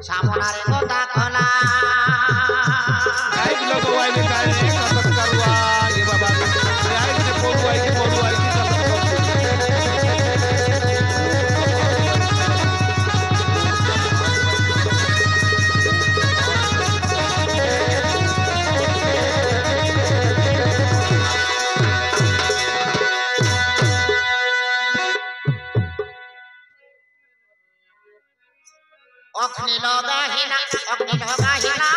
सामनारे गोता खोला आई लोग वाई में काय कसम करवा ये बाबा आई के पोडू आई की कसम अग्नि लगा हिना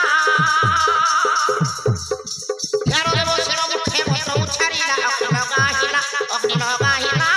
यारो देव सिरो मुखे मत उछारीला अग्नि लगा हिना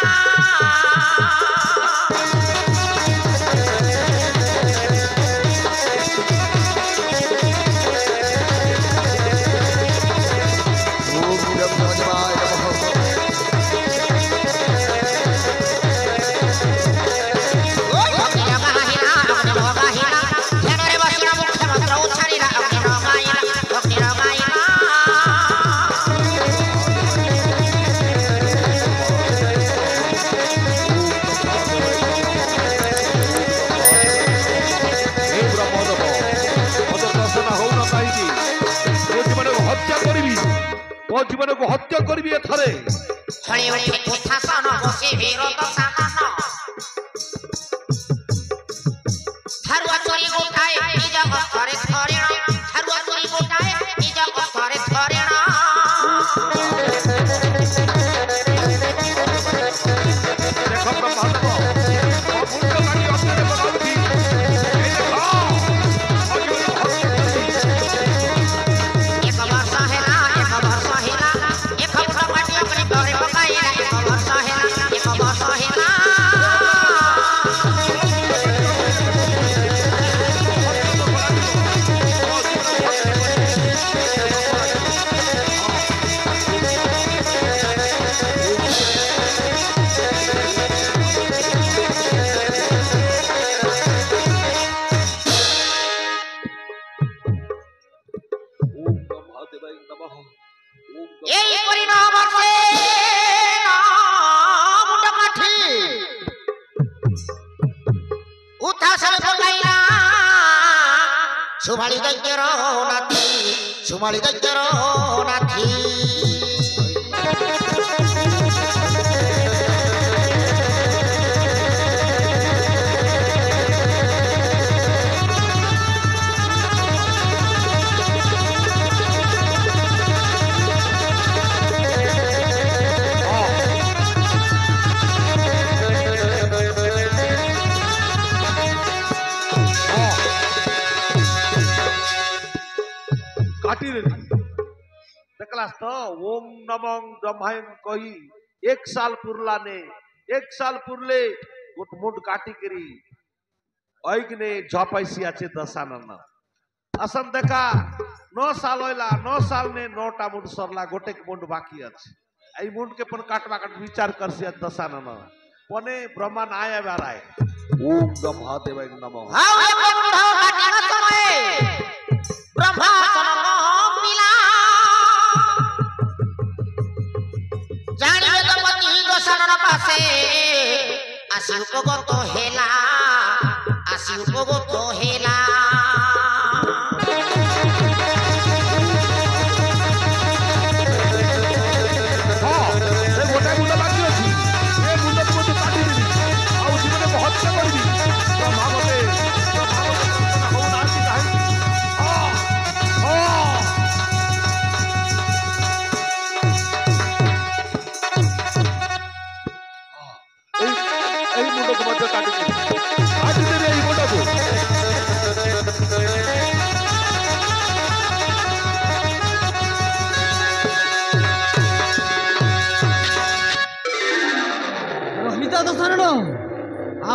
जीवन को हत्या करी एथरे छड़ी उठे उठासन बसे विरोध सामान थारुआ चोरी गोटाए निज घरे थरेण थारुआ चोरी गोटाए निज घरे थरेण देखो प्रभात अमूल्य गाड़ी अपने बनाउथी ए देखो सुमाली दैत्यरो नाथी देखलास तो ओम नमो ब्रह्माय कही एक साल पुरले मुंड काटी करी ऐगने झपाइसी आछे दशानन असन देखा 9 साल होइला 9 साल ने 9टा मुंड सरला गोटे मुंड बाकी আছে এই मुंड के पण काटवा काट विचार करसी दशानन पने ब्रह्मा नाय आबाराय ओम ब्रह्मदेवाय नमः हाउ मुंड काटिन समय ब्रह्मा चरण मिला जानिबे तो पति दशानन पासे आसी उपगत हेला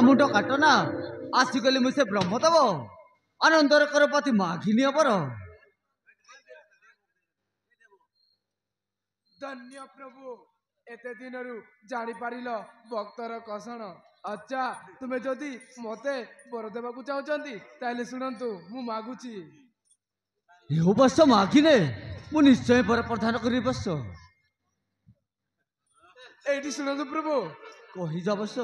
मुंड काटना आसिगली मुझे ब्रह्म दब आनंदर कर पति माघिनी अपर धन्य प्रभु एते दिन जानी पारिल भक्तर कषण अच्छा तुम्हें जदि मते बर देवा चाहती ताले शुणु मु मागुची यो बस माघिने मु निश्चय बर प्रदान करी बस एटी शुणु प्रभु कही जा बस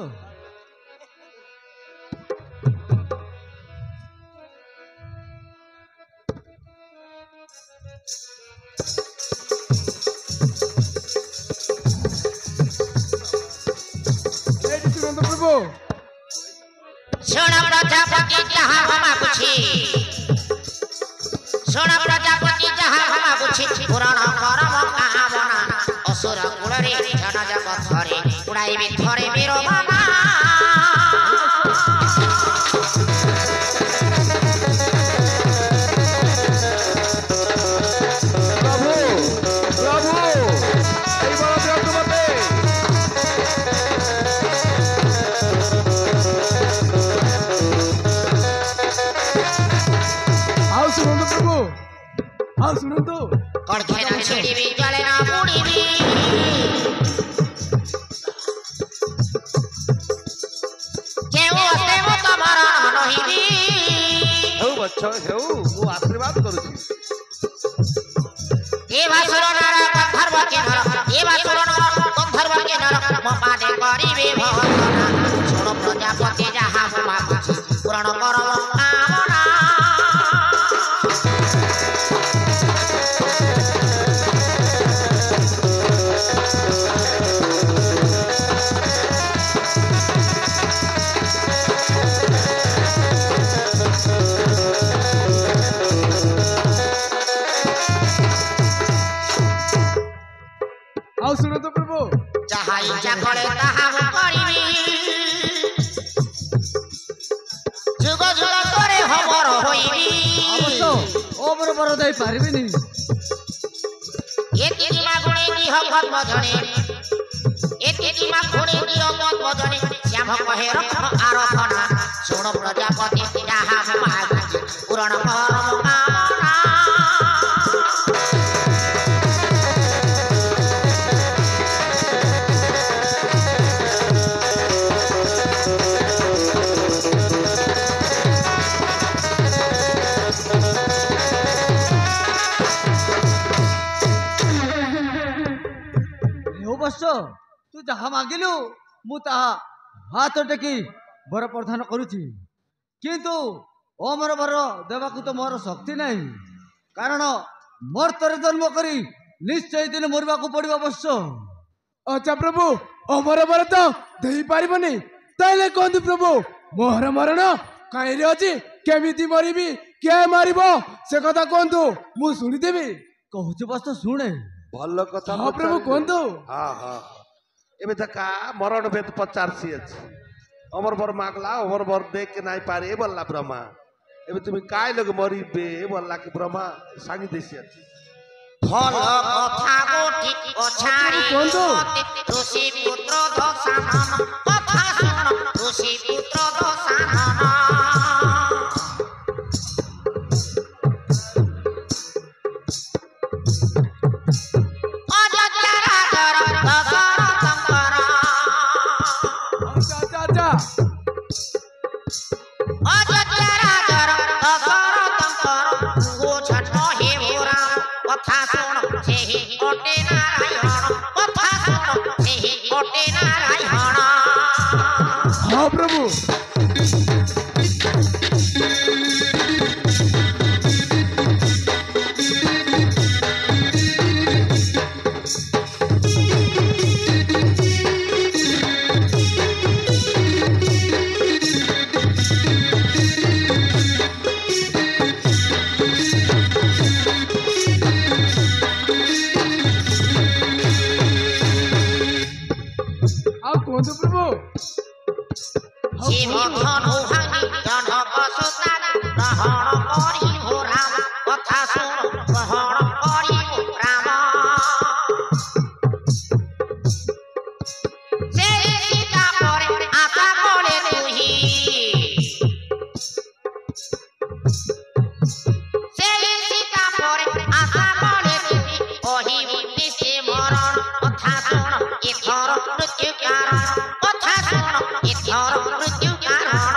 सुन प्रजापति जहाँ हम कुछी सुन प्रजापति जहाँ हम कुछी पुराण करम कामना असुर कुलरे जन जगत धरे उड़ाइबे थरे मेरो बाबा सुनो तो कड़के ना छिड़ीबी जले ना बुड़ीबी केउ अस्ते मो तमरा नहिबी हेउ बच्चा हेउ मु आशीर्वाद करूची ए वासुर नर गंधर्व के नर ए वासुर नर गंधर्व के नर मो पादे करिबे भवना सुन प्रजापति जहाँ मागुची पुराण करम कामना सुनो तो प्रभु जहाँ इच्छा करे तहाँ हम करिबी जुग जुग करे हमर होइबी अवश्य ओमर बर दई पारिबिनी एति दिमा गुणे की हकत मजणे एति दिमा गुणे की हकत मजणे श्याम कहे रख आरखना सुन प्रजापति जहाँ मागुची पुराण करम कामना तू जहाँ मागिलु मु ताहा हाथ टेकी बर प्रदान करुची किंतु ओमर बर देवाकू तो मोर शक्ति नहीं कारण मोर तरे जन्म करी निश्चय दिन मरवा को पड़िबा अवश्य अच्छा प्रभु अमर बर तो देई पारिबनी ताले कोंदु प्रभु मोहर मरण काई रे अछि केमिति मरिबी के मारिबो से कथा कोंदु मु सुनि देबी कहूछु बस तो सुने भल कथा हां प्रभु कोंदु हां हां एबे तका मरण भेद पचारसी अछि अमर बर मागला अमर बर देख के नाई पारे बोलला ब्रह्मा एबे तुम काय लग मरिबे बोलला के ब्रह्मा सांगी देसी अछि फल कथा गोटी ओछारी ऋषि पुत्र दशानन कथा सुन ऋषि पुत्र दशानन कथा सुन सेहि कोटे नारायण कथा सुन सेहि कोटे नारायण हाँ प्रभु शिव धनु भांगी जनक सुता ग्रहण करी हो राम कथा सुन ग्रहण करी हो राम से सीता परे आशा करे तुही से सीता परे आशा करे तुही ओही बुद्धि से मरण कथा सुन एथर मृत्यु कारण कथा सुन एथर मृत्यु कारण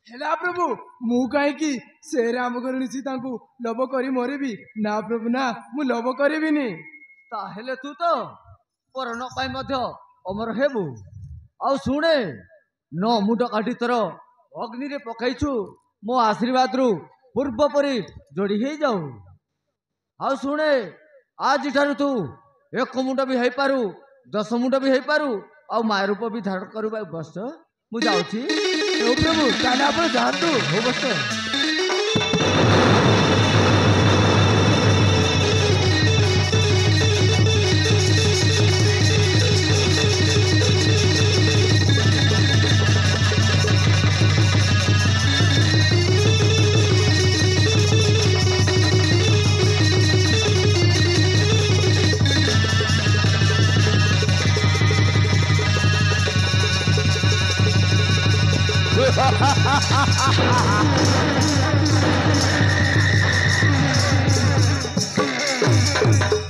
हेला प्रभु मु कहीं की ସେ ରାମ କରୁଣି ସୀତାଙ୍କୁ ଲୋଭ କରି ମରିବି ନା ପ୍ରଭୁ ନା ମୁଁ ଲୋଭ କରିବିନି। ତାହେଲେ ତୁ ତ ପରଣ ପାଇଁ ମଧ୍ୟ ଅମର ହେବୁ। ଆଉ ଶୁଣେ, ନ ମୁଣ୍ଡ କାଟି ତୋର ଅଗ୍ନିରେ ପକାଇଛୁ, ମୋ ଆଶୀର୍ବାଦରୁ ପୂର୍ବ ପରି ଯୋଡ଼ି ହେଇଯାଉ। ଆଉ ଶୁଣେ, ଆଜିଠାରୁ ତୁ 1 ମୁଣ୍ଡ ବି ହେଇପାରୁ, 10 ମୁଣ୍ଡ ବି ହେଇପାରୁ, ଆଉ ମାୟା ରୂପ ବି ଧାରଣ କରିବା ବସ। ମୁଁ ଯାଉଛି। ହଉ ପ୍ରଭୁ, ତାହେଲେ ଆପଣ ଯାଆନ୍ତୁ। ହଉ ବସ।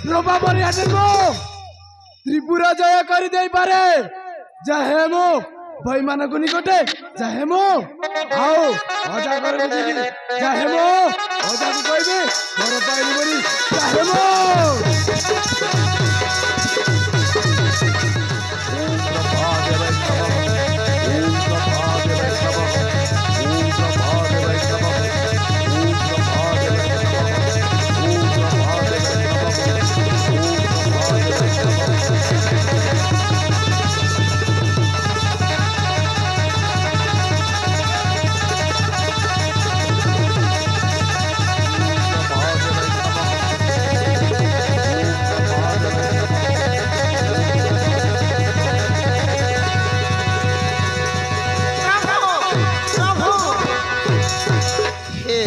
ପ୍ରଭା ମରିଆଦେବ ତ୍ରିପୁରା ଜୟ କରିଦେଇପାରେ। ଯାହେ ମୁଁ ଭାଇମାନଙ୍କ ନିକଟେ, ଯାହେ ମୁଁ ଆଉ ଅଜା ଘରକୁ ଯିବି, ଯାହେ ମୁଁ ଅଜାକୁ କହିବି ଘର ପାଇଲି ବୋଲି, ଯାହେ ମୁଁ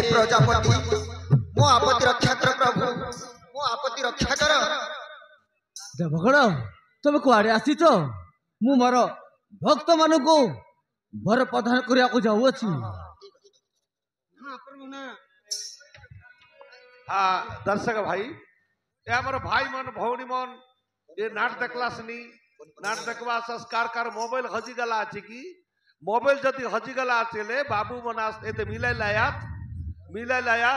प्रजापति मो आपत्ति रक्षा कर प्रभु, मो आपत्ति रक्षा कर। ଦେବଗଣ, ତମେ କୁଆଡେ ଆସିଛ? ମୁଁ ମୋର ଭକ୍ତ ମାନଙ୍କୁ ବର ପ୍ରଦାନ କରିବାକୁ ଯାଉଅଛି। हाँ दर्शक भाई, ये हमारे भाई मन भौणी मन ये नाट देखला सनी, नाट देखवा संस्कार कार मोबाइल हजिगला अछि कि मोबाइल जदि हजिगला आछले बाबू मनास एते मिलाई लाया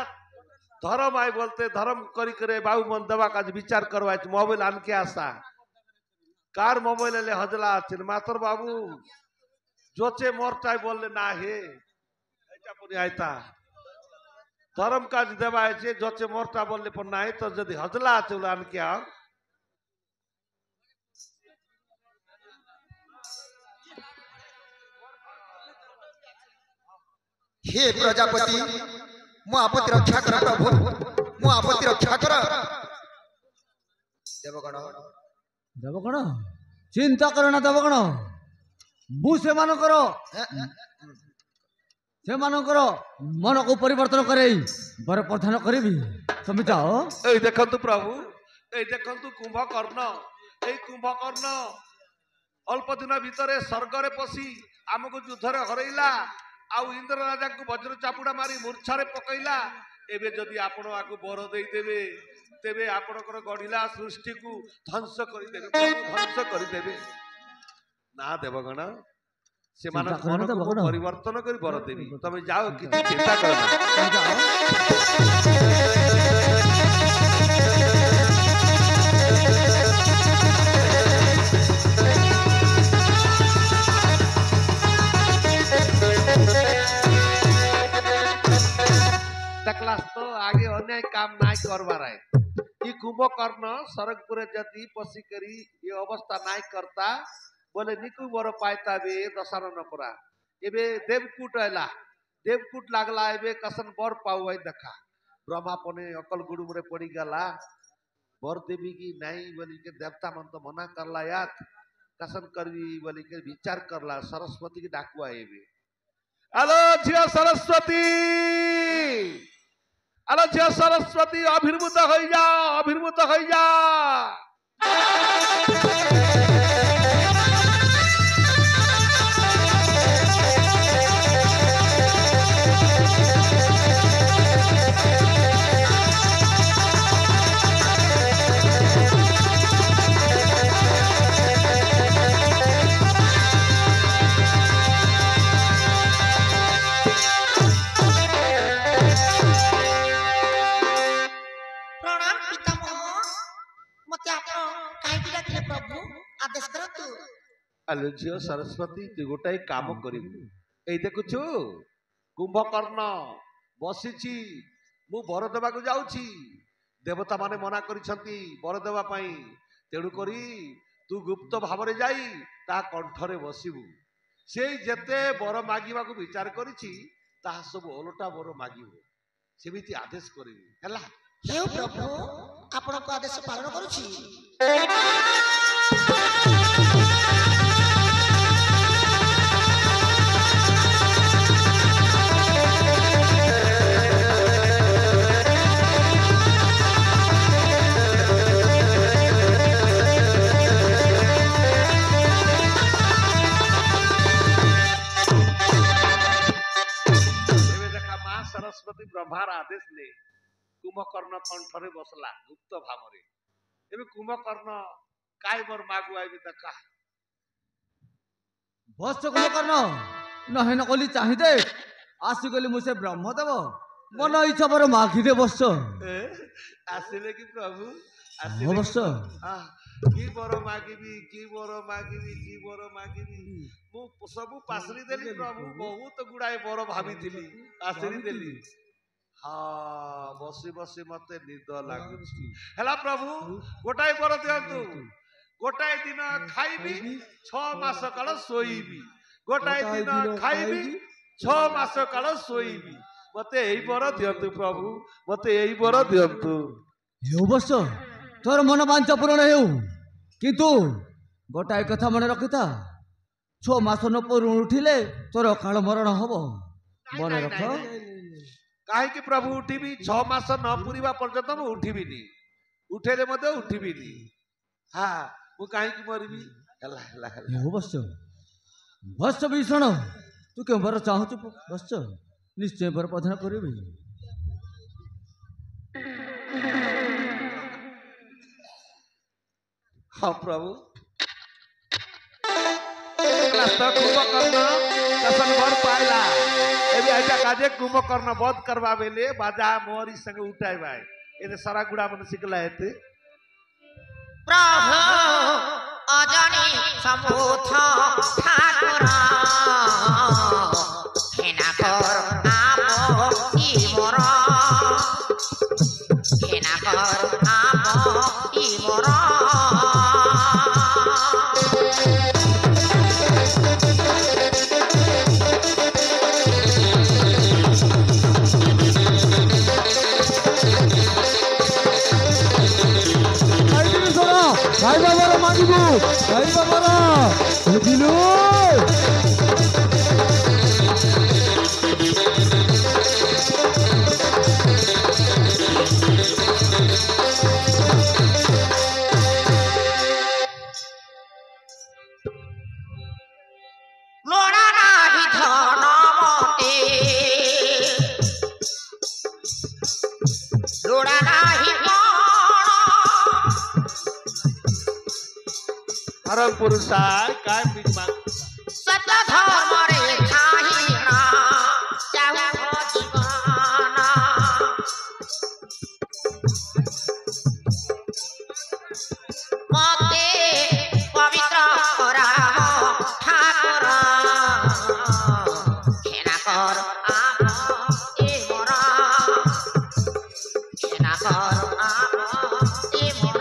धर्म आई बोलते धर्म करी करे बाबू मन दवा का विचार करवा मोबाइल आन के आसा कार मोबाइल ले हजला आछिन मातर बाबू जोचे मोरटाई बोलले ना हे एटा पुनी आइता धर्म काज देवा है जोचे मोरटा बोलले पर ना तो जदि हजला आछे आन के आ हे प्रजापति मो आपत्ति रक्षा कर प्रभु, मो आपत्ति रक्षा कर। देवगण ଦେବଗଣ, ଚିନ୍ତା କର ନା ଦେବଗଣ, ମୁଁ ସେମାନଙ୍କର ମନକୁ ପରିବର୍ତ୍ତନ କରେଇ ବର ପ୍ରଦାନ କରିବି। ତମେ ଯାଅ। ए देखंतु प्रभु, ए देखंतु कुंभकर्ण, ए कुंभकर्ण अल्प दिन भितरे स्वर्ग रे पसी आमको युद्ध रे हरैला आउ इंद्र राजा को वज्र चापुड़ा मारी मूर्छा रे पकैला। एबे जदि आपण आकु बर देई देबे तेबे आपणकर गढ़िला सृष्टि को ध्वंस करि देबे, ध्वंस करि देबे ना देवगण से मानक चिंता करना मन को देवगण। परिवर्तन करि बर देबी। तमे जाओ किछि चिंता करना। ତମେ ଯାଅ। देखलास तो आगे अन्याय काम नाय करवार है। ये कुंभकर्ण सरगपुर जदि पसी करी ये अवस्था नाय करता बोले निकु बर पाइता बे दशरन पुरा एबे देवकूट आइला, देवकूट लागला एबे कसन बर पाऊ है देखा ब्रह्मा पने अकल गुडुम रे पड़ी गला बर देवी की नहीं बोली के देवता मन तो मना करला यात कसन करवी बोली के विचार करला सरस्वती की डाकुआ एबे हेलो झिया सरस्वती, हेलो झिया सरस्वती अभिर्भूत हो जा, अभिर्भूत हो जा। ପ୍ରଭୁ ଆଦେଶ କରନ୍ତୁ। ଆଲୋ ଝିଅ ସରସ୍ୱତୀ ତୁ ଗୋଟାଏ କାମ କରିବୁ। ଏଇ ଦେଖୁଛୁ କୁମ୍ଭକର୍ଣ୍ଣ ବସିଛି, ମୁଁ ବର ଦେବାକୁ ଯାଉଛି। ଦେବତା ମାନେ ମନା କରିଛନ୍ତି ବର ଦେବା ପାଇଁ, ତେଣୁକରି ତୁ ଗୁପ୍ତ ଭାବରେ ଯାଇ ତା କଣ୍ଠରେ ବସିବୁ। ସେଇ ଯେତେ ବର ମାଗିବାକୁ ବିଚାର କରିଛି ତାହା ସବୁ ଓଲଟା ବର ମାଗିବୁ, ସେମିତି ଆଦେଶ କରିବୁ ହେଲା। ହେଉ ପ୍ରଭୁ ଆପଣଙ୍କ ଆଦେଶ ପାଳନ କରୁଛି। ଏବେ ଦେଖା ମା ସରସ୍ୱତୀ ବ୍ରହ୍ମାର ଆଦେଶ ନେଇ କୁମ୍ଭକର୍ଣ୍ଣ କଣ୍ଠରେ ବସଲା ଗୁପ୍ତ ଭାବରେ। ଏବେ କୁମ୍ଭକର୍ଣ୍ଣ କାଇ ମୋର ମାଗୁ ଆଇବି ଦେଖା। ବସ କୁମ୍ଭକର୍ଣ୍ଣ ନହେନ କଲି ଚାହିଁଦେ ଆସିଗଲି ମୁଁ ସେ ବ୍ରହ୍ମଦେବ ମନ ଇଚ୍ଛା ବର ମାଗିଦେ ବସ। ଆସିଲେ କି ପ୍ରଭୁ ହଁ ବସ। କି ବର ମାଗିବି କି ବର ମାଗିବି କି ବର ମାଗିବି, ମୁଁ ସବୁ ପାଶରି ଦେଲି ପ୍ରଭୁ। ବହୁତ ଗୁଡାଏ ବର ଭାବିଥିଲି ପାଶରି ଦେଲି। ହଁ ବସି ବସି ମତେ ନିଦ ଲାଗୁଛି। ହେଲା ପ୍ରଭୁ ଗୋଟାଏ ବର ଦିଅନ୍ତୁ। ଗୋଟାଏ ଦିନ ଖାଇବି 6 ମାସ କାଳ ଶୋଇବି। ଗୋଟାଏ ଦିନ ଖାଇବି 6 ମାସ କାଳ ଶୋଇବି। ମତେ ଏଇ ବର ଦିଅନ୍ତୁ ପ୍ରଭୁ, ମତେ ଏଇ ବର ଦିଅନ୍ତୁ। ହେଉ ବସ ତୋର ମନ ବାଞ୍ଚ ପୂରଣ ହେଉ, କିନ୍ତୁ ଗୋଟାଏ କଥା ମନେ ରଖିଥା 6 ମାସ ନ ପୂର୍ଣ୍ଣ ଉଠିଲେ ତୋର ଅକାଳ ମରଣ ହବ। ମନେ ରଖ। କାହିଁକି ପ୍ରଭୁ ଉଠିବି? 6 ମାସ ନ ପୁରିବା ପର୍ଯ୍ୟନ୍ତ ମୁଁ ଉଠିବିନି, ଉଠେଇଲେ ମଧ୍ୟ ଉଠିବିନି। ହଁ ମୁଁ କାହିଁକି ମରିବି? ହେଲା ହେଲା ହେଲା। ହେଉ ବସ ବସ ଭୀଷଣ ତୁ କେଉଁ ବର ଚାହୁଁଛୁ ବସ, ନିଶ୍ଚୟ ବର ପ୍ରଦାନ କରିବି। ହଁ ପ୍ରଭୁ कुंभकर्ण दसन भर पाइला। एबे ऐसा काजे कुंभकर्ण बध करवा बेले बाजा मोरी संग उठाइबा। एने सारा गुड़ा मन सिकला हेते प्रभु अजनी समूथ ठाकुर हेना कर आम ई मोर, हेना कर आम ई मोर। ଖାଇବା ବର ମାଗିବୁ, ଖାଇବା ବର ବୁଝିଲୁ। লোড়া নাহি ধন মতে, লোড়া নাহি हरम पुरुषार काय बीच मांग सत्य धर्म रे ठाहिना चाहु जीवन। मते पवित्र कराव ठाकुर हेना कर आम ए मोर, हेना कर आम ए मोर।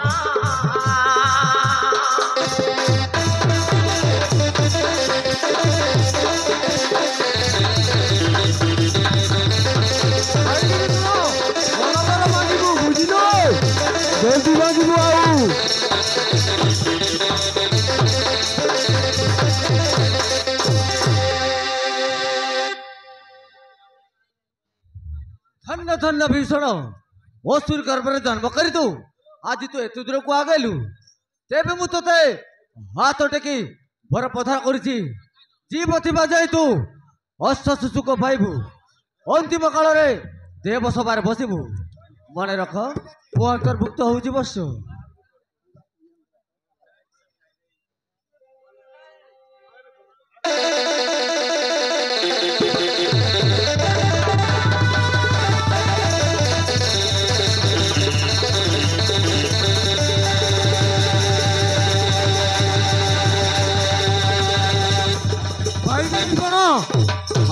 ଜଲ୍ଦି ମାଗିବୁ ଆଉ। ଧନ୍ୟ ଧନ୍ୟ ଭୀଷଣ ଅସୁର ଗର୍ଭରେ ଜନ୍ମ କରି ତୁ ଆଜି ତୁ ଏତେ ଦୂରକୁ ଆଗେଲୁ। ତେବେ ମୁଁ ତୋତେ ହାତ ଟେକି ବର ପ୍ରଦାନ କରିଛି। ଜୀବ ଥିବା ଯାଏ ତୁ ଅଶ୍ୱ ସୁଖ ପାଇବୁ, ଅନ୍ତିମ କାଳରେ ଦେବ ସଭାରେ ବସିବୁ। ମନେ ରଖ ମୁଁ ଅନ୍ତର୍ଭୁକ୍ତ ହଉଛି ବସ।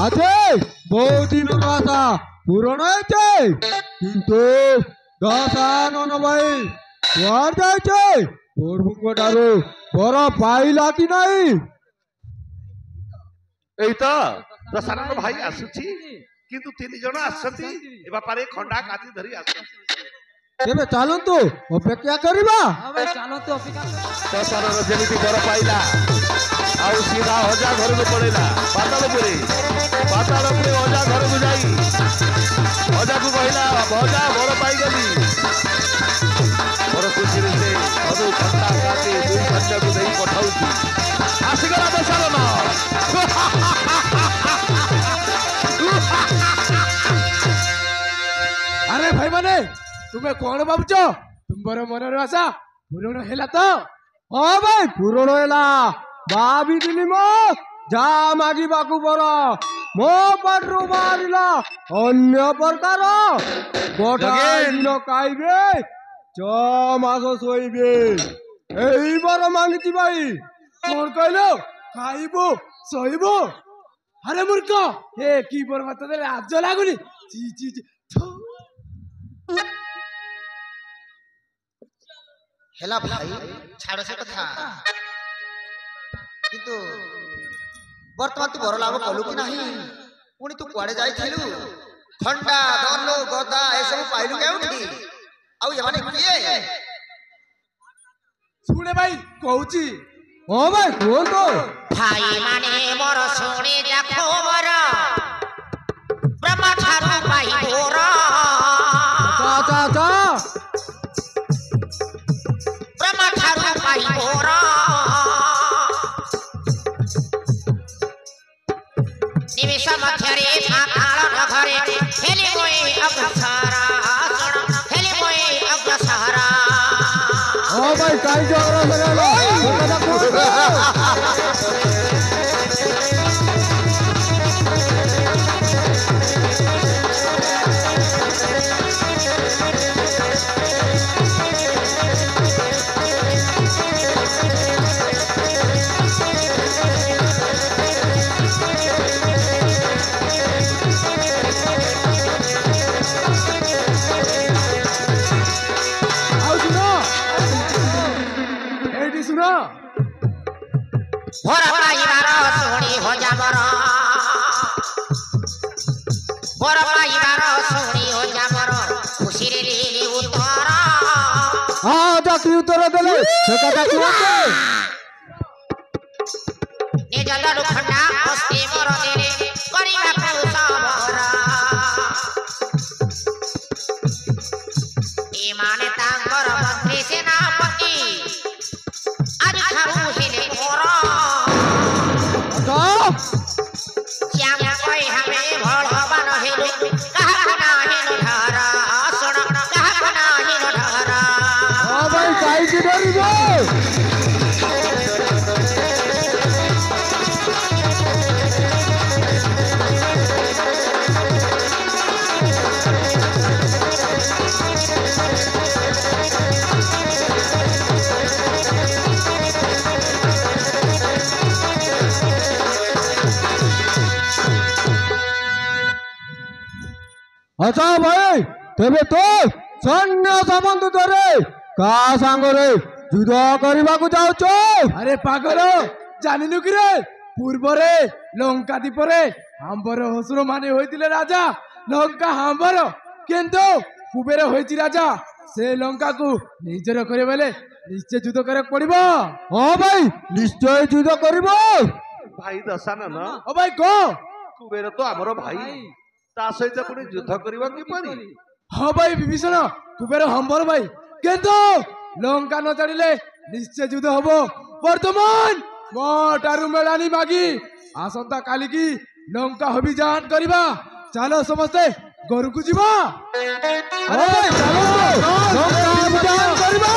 আছে বহু দিন কথা পূরণ হয়েছে, কিন্তু দশানন ভাই କୁଆଡେ ଯାଇଛେ? ପ୍ରଭୁଙ୍କ ଠାରୁ ବର ପାଇଲା କି ନାହିଁ? ଏଇ ତ ଦଶାନନ ଭାଇ ଆସୁଛି, କିନ୍ତୁ 3 ଜଣ ଆସୁଛନ୍ତି। ଏ ବାପାରେ ଖଣ୍ଡା କାଠି ଧରି ଆସୁଛନ୍ତି। ତେବେ ଚାଲନ୍ତୁ ଅପେକ୍ଷା କରିବା। ଦଶାନନ ଯେମିତି ବର ପାଇଲା ଆଉ ସିଧା ଅଜା ଘରକୁ ପଳେଇଲା ପାତାଳପୁରେ। ପାତାଳପୁରେ ଅଜା ଘରକୁ ଯାଇ ଅଜାକୁ କହିଲା, ଅଜା ବର ପାଇଗଲି। ବଡ ଖୁସିରେ ସେ ମଧୁ ଖଣ୍ଡା କାଟି 2 କନ୍ୟାକୁ ଦେଇ ପଠାଉଛି। ଆସିଗଲା ଦଶାନନ। ଆରେ ଭାଇମାନେ, ତୁମେ କଣ ଭାବୁଛ? ତୁମର ମନର ଆଶା ପୂରଣ ହେଲା ତ? ହଁ ଭାଇ, ପୂରଣ ହେଲା। ଭାବିଥିଲି ମୋ ଯାହା ମାଗିବାକୁ ବର ମୋ ପାଟିରୁ ବାହାରିଲା ଅନ୍ୟ ପ୍ରକାର। ଗୋଟାଏ ଦିନ ଖାଇବେ, 6 ମାସ ଶୋଇବେ, ଏଇ ବର ମାଗିଛି ଭାଇ। କଣ କହିଲ? ଖାଇବୁ ଶୋଇବୁ? ଆରେ ମୂର୍ଖ, ଏ କି ବରବାଦ ଦେଲେ ଲାଜ ଲାଗୁନି? ଛି ଛି ଛି। ହେଲା ଭାଇ, ଛାଡ଼ ସେ କଥା। କିନ୍ତୁ ବର୍ତ୍ତମାନ ତୁ ବର ଲାଭ କଲୁ କି ନାହିଁ? ପୁଣି ତୁ କୁଆଡେ ଯାଇଥିଲୁ? ଖଣ୍ଡା ଦଣ୍ଡ ଗଦା ଏସବୁ ପାଇଲୁ କେଉଁଠି? ଆଉ ଏମାନେ କିଏ? ଶୁଣେ ଭାଇ କହୁଛି। ହଁ ଭାଇ କୁହନ୍ତୁ। ଭାଇମାନେ ମୋର ଶୁଣି ଯା ଖବର, ବ୍ରହ୍ମା ଠାରୁ ପାଇ ଭୋର। ବ୍ରହ୍ମା ଠାରୁ ପାଇ ଭୋର। ନିମିଷ ମଧ୍ୟରେ ପାତାଳ ଘରେ ହେଲି ମୋଏ ଅଗ୍ରସର। ହେଲି ମୋଏ ଅଗ୍ରସର। ହଁ ଭାଇ, କାହିଁକି ଅଗ୍ରସର ହେଲ? ଭୋର ପାଇବାର ଶୁଣି ହୋ ଯାମର। ଭୋର ପାଇବାର ଶୁଣି ହୋ ଯାମର। ଖୁସିରେ ଦେଲି ଉତ୍ତର। କି ଉତ୍ତର ଦେଲେ ସେ କଥା କୁହନ୍ତୁ। ନିଜ ଦଡୁ ଖଣ୍ଡା ହସ୍ତେ ମୋର ଦେଲେ କରିବାକୁ ସବର। ଏମାନେ ତାଙ୍କର ମନ୍ତ୍ରୀ ସେନାପତି ଆଜି ଠାରୁ ହେଲେ ମୋର। ଶ୍ୟାମ କହି ଆମେ ଭଗବାନ ହେଲୁ, କାହାକୁ ନାହିଁ ଢାର। ଶୁଣ, କାହାକୁ ନାହିଁ ଢାର। ହଁ ଭାଇ, କାହିଁକି ଡରିବେ? ଆଚ୍ଛା ଭାଇ, ତେବେ ତୁ ସୈନ୍ୟ ସାମନ୍ତ ଧରେ କାହା ସାଙ୍ଗରେ ଯୁଦ୍ଧ କରିବାକୁ ଯାଉଛୁ? ଆରେ ପାଗଳ, ଜାଣିନୁ କି ରେ? ପୂର୍ବରେ ଲଙ୍କା ଦ୍ୱୀପରେ ଆମ୍ବର ହସୁର ମାନେ ହୋଇଥିଲେ ରାଜା। ଲଙ୍କା ଆମ୍ବର, କିନ୍ତୁ କୁବେର ହୋଇଛି ରାଜା। ସେ ଲଙ୍କାକୁ ନିଜର କରିବ ହେଲେ ନିଶ୍ଚୟ ଯୁଦ୍ଧ କରିବାକୁ ପଡିବ। ହଁ ଭାଇ, ନିଶ୍ଚୟ ଯୁଦ୍ଧ କରିବ। ଭାଇ ଦଶାନନ, ଓ ଭାଇ କହ। କୁବେର ତ ଆମର ଭାଇ, ତା ସହିତ ପୁଣି ଯୁଦ୍ଧ କରିବା କିପରି? ହଁ ଭାଇ ବିଭୀଷଣ, କୁବେର ହମ୍ବର ଭାଇ, କିନ୍ତୁ ଲଙ୍କା ନ ଛାଡ଼ିଲେ ନିଶ୍ଚୟ ଯୁଦ୍ଧ ହବ। ବର୍ତ୍ତମାନ ମୋ ଠାରୁ ମେଳାନି ମାଗି ଆସନ୍ତା କାଲିକି ଲଙ୍କା ଅଭିଯାନ କରିବା। ଚାଲ ସମସ୍ତେ ଘରକୁ ଯିବା। ଆରେ ଭାଇ, ଚାଲ ଲଙ୍କା ଅଭିଯାନ କରିବା।